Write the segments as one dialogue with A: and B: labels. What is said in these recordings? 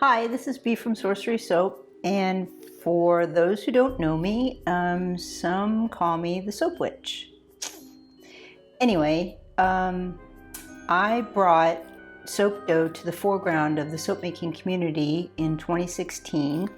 A: Hi, this is Bea from Sorcery Soap, and for those who don't know me, some call me the Soap Witch. Anyway, I brought soap dough to the foreground of the soap making community in 2016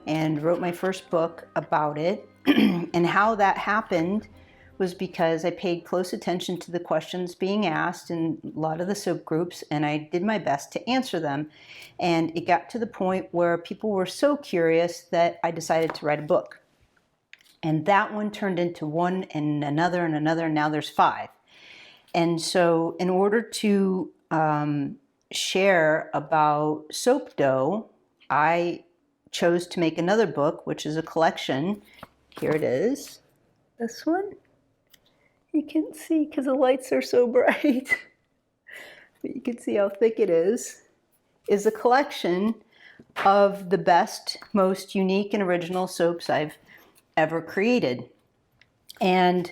A: and wrote my first book about it. And how that happened was because I paid close attention to the questions being asked in a lot of the soap groups, and I did my best to answer them. And it got to the point where people were so curious that I decided to write a book. And that one turned into one and another and another, and now there's 5. And so in order to share about soap dough, I chose to make another book, which is a collection. Here it is, this one. You can't see because the lights are so bright, but you can see how thick it is a collection of the best, most unique and original soaps I've ever created. And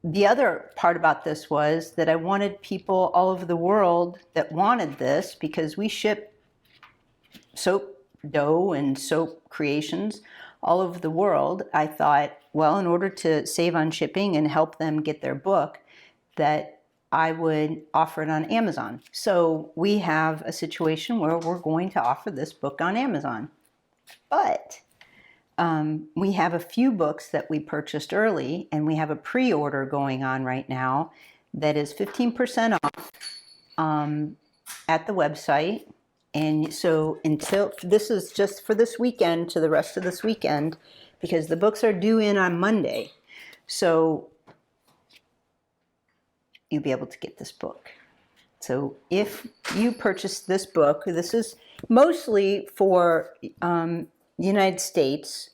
A: the other part about this was that I wanted people all over the world that wanted this, because we ship soap dough and soap creations all over the world. I thought, well, in order to save on shipping and help them get their book, that I would offer it on Amazon. So we have a situation where we're going to offer this book on Amazon. But we have a few books that we purchased early, and we have a pre-order going on right now that is 15% off at the website. And so until, this is just for this weekend to the rest of this weekend, because the books are due in on Monday. So you'll be able to get this book. So if you purchase this book, this is mostly for United States,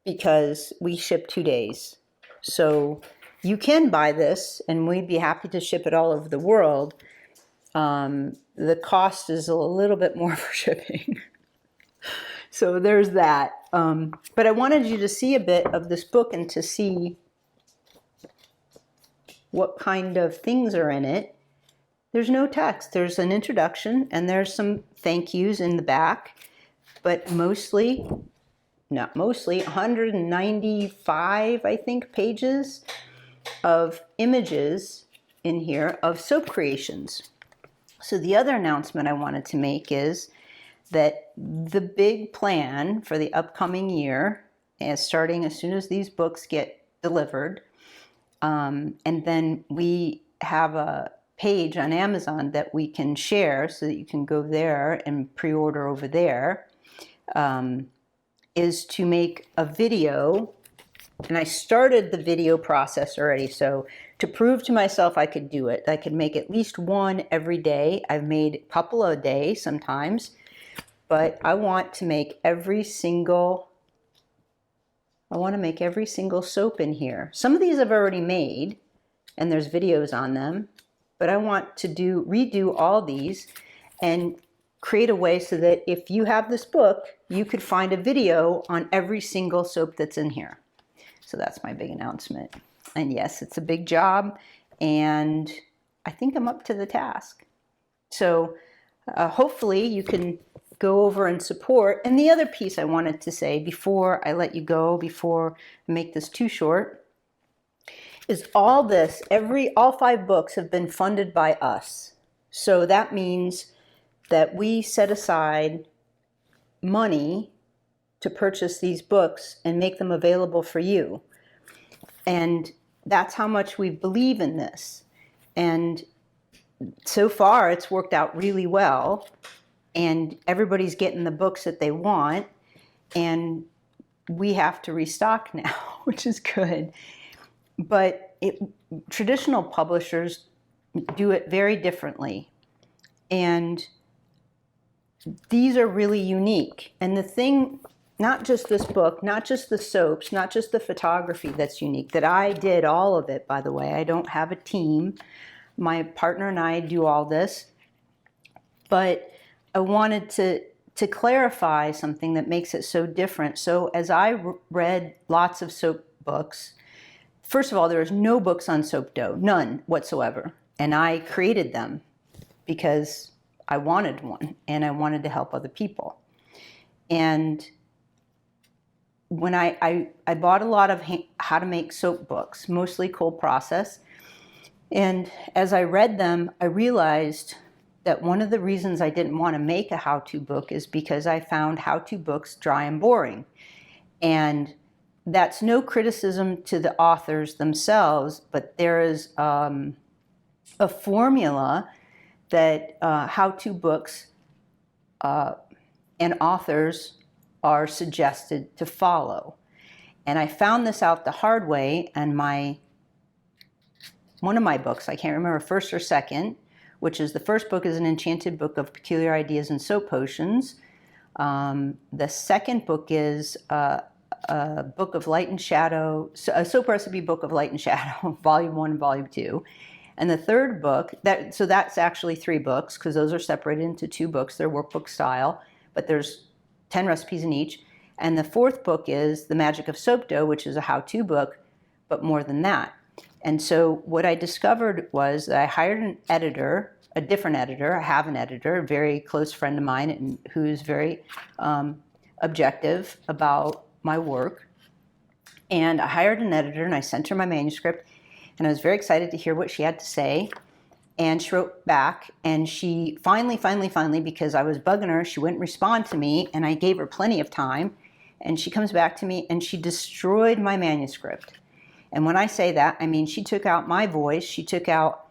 A: because we ship 2 days. So you can buy this, and we'd be happy to ship it all over the world. The cost is a little bit more for shipping. So there's that. But I wanted you to see a bit of this book and to see what kind of things are in it. There's no text. There's an introduction, and there's some thank yous in the back, but mostly, not mostly, 195, I think, pages of images in here of soap creations. So the other announcement I wanted to make is that the big plan for the upcoming year is starting as soon as these books get delivered. And then we have a page on Amazon that we can share so that you can go there and pre-order over there, is to make a video. And I started the video process already, so to prove to myself I could do it, I could make at least one every day. I've made a couple a day sometimes, but I want to make every single soap in here. Some of these I've already made, and there's videos on them, but I want to redo all these and create a way so that if you have this book, you could find a video on every single soap that's in here. So that's my big announcement. And yes, it's a big job, and I think I'm up to the task. So hopefully you can go over and support. And the other piece I wanted to say before I let you go, before I make this too short, is all this, all 5 books have been funded by us. So that means that we set aside money to purchase these books and make them available for you. And that's how much we believe in this. And so far it's worked out really well, and everybody's getting the books that they want, and we have to restock now, which is good. But traditional publishers do it very differently. And these are really unique. And the thing, not just this book, not just the soaps, not just the photography that's unique, that I did all of it, by the way. I don't have a team. My partner and I do all this. But I wanted to clarify something that makes it so different. So as I read lots of soap books, first of all, there is no books on soap dough, none whatsoever. And I created them because I wanted one, and I wanted to help other people. And when I bought a lot of how to make soap books, mostly cold process. And as I read them, I realized that one of the reasons I didn't want to make a how-to book is because I found how-to books dry and boring. And that's no criticism to the authors themselves, but there is a formula that how-to books and authors are suggested to follow. And I found this out the hard way, and one of my books, I can't remember first or second, which is the first book is an enchanted book of peculiar ideas and soap potions. The second book is a book of light and shadow, a soap recipe book of light and shadow, volume 1 and volume 2. And the third book, so that's actually 3 books, because those are separated into 2 books. They're workbook style, but there's 10 recipes in each. And the fourth book is The Magic of Soap Dough, which is a how-to book, but more than that. And so what I discovered was that I hired an editor, a different editor. I have an editor, a very close friend of mine, and who's very objective about my work. And I hired an editor, and I sent her my manuscript, and I was very excited to hear what she had to say. And she wrote back, and she finally, because I was bugging her, she wouldn't respond to me, and I gave her plenty of time. And she comes back to me, and she destroyed my manuscript. And when I say that, I mean she took out my voice, she took out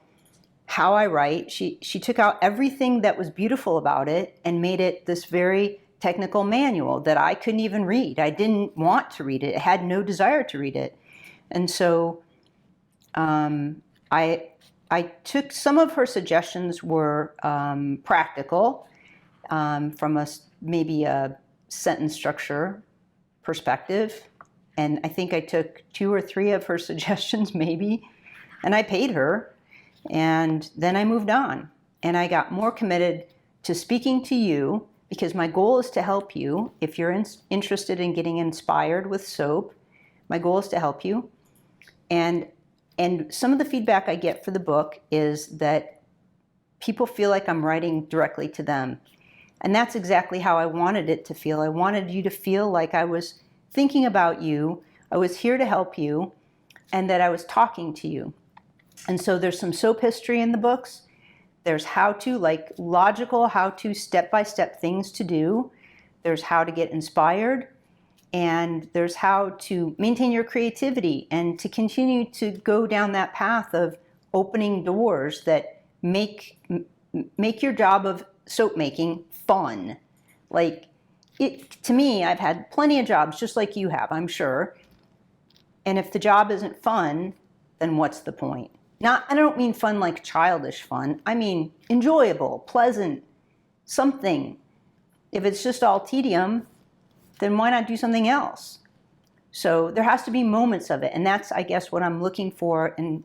A: how I write, she took out everything that was beautiful about it and made it this very technical manual that I couldn't even read. I didn't want to read it. I had no desire to read it. And so I took some of her suggestions were practical from maybe a sentence structure perspective. And I think I took 2 or 3 of her suggestions maybe, and I paid her. And then I moved on, and I got more committed to speaking to you, because my goal is to help you. If you're interested in getting inspired with soap, my goal is to help you. And some of the feedback I get for the book is that people feel like I'm writing directly to them. And that's exactly how I wanted it to feel. I wanted you to feel like I was thinking about you, I was here to help you, and that I was talking to you. And so there's some soap history in the books. There's how-to, like logical how-to, step-by-step things to do. There's how to get inspired. And there's how to maintain your creativity and to continue to go down that path of opening doors that make your job of soap making fun. Like, to me, I've had plenty of jobs just like you have, I'm sure. And if the job isn't fun, then what's the point? I don't mean fun like childish fun. I mean enjoyable, pleasant, something. If it's just all tedium, then why not do something else? So there has to be moments of it. And that's, I guess, what I'm looking for in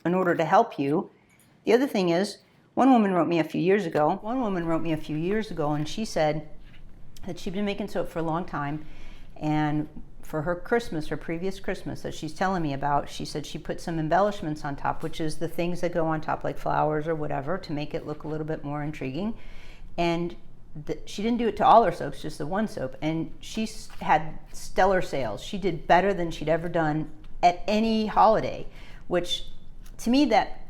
A: order to help you. The other thing is, one woman wrote me a few years ago, and she said that she'd been making soap for a long time, and for her Christmas, her previous Christmas that she's telling me about, she said she put some embellishments on top, which is the things that go on top like flowers or whatever to make it look a little bit more intriguing. And she didn't do it to all her soaps, just the one soap, and she had stellar sales. She did better than she'd ever done at any holiday, which to me, that,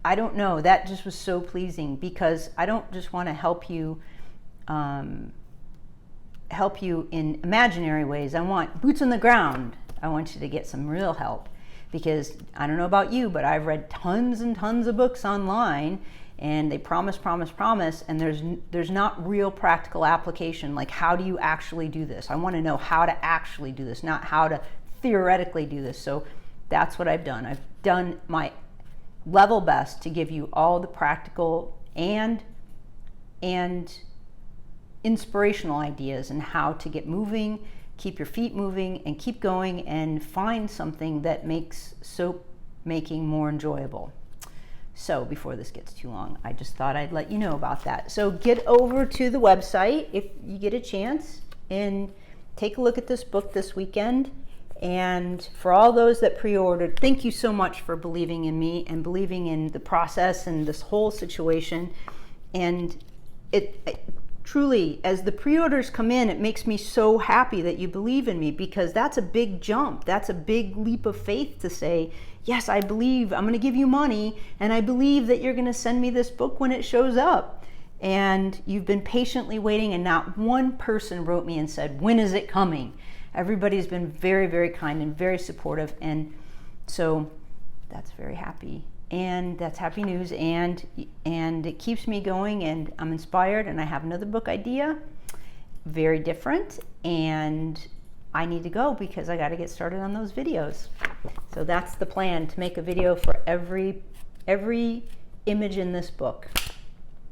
A: I don't know, that just was so pleasing, because I don't just want to help you in imaginary ways. I want boots on the ground. I want you to get some real help, because I don't know about you, but I've read tons and tons of books online, and they promise, and there's not real practical application. Like, how do you actually do this? I want to know how to actually do this, not how to theoretically do this. So that's what I've done. I've done my level best to give you all the practical and inspirational ideas and how to get moving, keep your feet moving, and keep going, and find something that makes soap making more enjoyable. So before this gets too long, I just thought I'd let you know about that. So get over to the website if you get a chance and take a look at this book this weekend. And for all those that pre-ordered, thank you so much for believing in me and believing in the process and this whole situation. And Truly, as the pre-orders come in, it makes me so happy that you believe in me, because that's a big jump. That's a big leap of faith to say, yes, I believe, I'm going to give you money, and I believe that you're going to send me this book when it shows up. And you've been patiently waiting, and not one person wrote me and said, when is it coming? Everybody's been very, very kind and very supportive, and so that's very happy. And that's happy news, and it keeps me going, and I'm inspired, and I have another book idea, very different, and I need to go because I got to get started on those videos. So that's the plan, to make a video for every image in this book.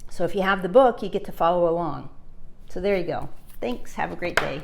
A: So if you have the book, you get to follow along. So there you go. Thanks. Have a great day.